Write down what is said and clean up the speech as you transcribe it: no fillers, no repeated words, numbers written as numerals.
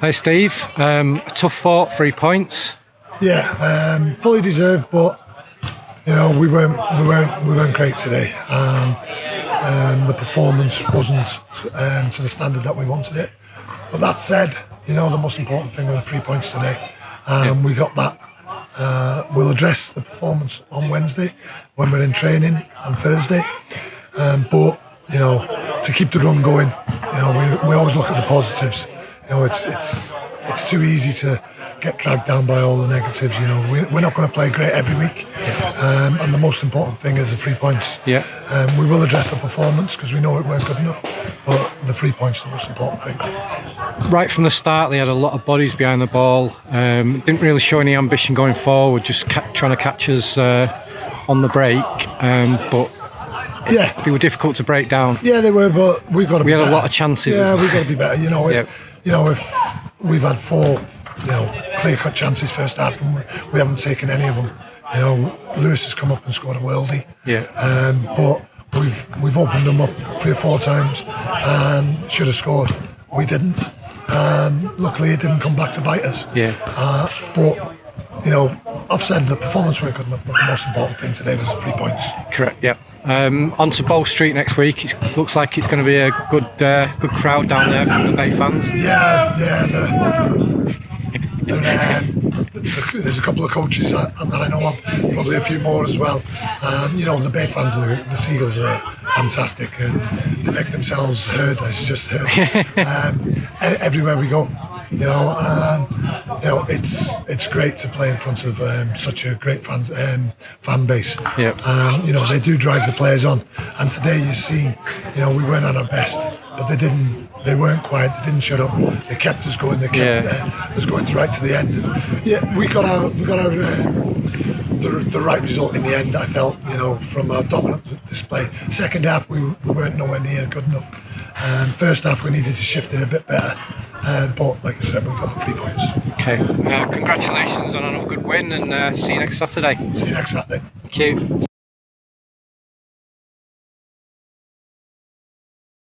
Hi Steve, a tough fought 3 points. Yeah, fully deserved, but you know we weren't great today, and the performance wasn't to the standard that we wanted it. But that said, you know the most important thing was the 3 points today, and we got that. We'll address the performance on Wednesday when we're in training and Thursday. But you know, to keep the run going, you know we always look at the positives. You know, it's too easy to get dragged down by all the negatives. You know, we're not going to play great every week, and the most important thing is the 3 points. Yeah. We will address the performance because we know it weren't good enough, but the 3 points are the most important thing. Right from the start, they had a lot of bodies behind the ball. Didn't really show any ambition going forward, just trying to catch us on the break. But yeah, they were difficult to break down. Yeah, they were, but we've got to. We had better. a lot of chances. Yeah, we've got to be better. You know, if we've had 4, clear-cut chances first half, and we haven't taken any of them. You know, Lewis has come up and scored a worldie. Yeah. But we've opened them up 3 or 4 times and should have scored. We didn't, and luckily it didn't come back to bite us. Yeah. But you know, I've said the performance weren't good enough, but the most important thing today was the 3 points. Correct. Yeah. On to Bow Street next week. It looks like it's going to be a good crowd down there from the Bay fans. Yeah. There's a couple of coaches that I know of, probably a few more as well. You know, the Bay fans, the Seagulls are fantastic, and they make themselves heard, as you just heard, everywhere we go. You know, it's great to play in front of such a great fan base. Yeah. You know, they do drive the players on, and today you see, you know, we weren't at our best, but they weren't quiet. They didn't shut up. They kept us going. They kept us going right to the end. And yeah, we got our the right result in the end. I felt, you know, from our dominant display. Second half, we weren't nowhere near good enough. First half, we needed to shift it a bit better. But like I said, we got the 3 points. Okay. Congratulations on another good win, and see you next Saturday. See you next Saturday. Thank you.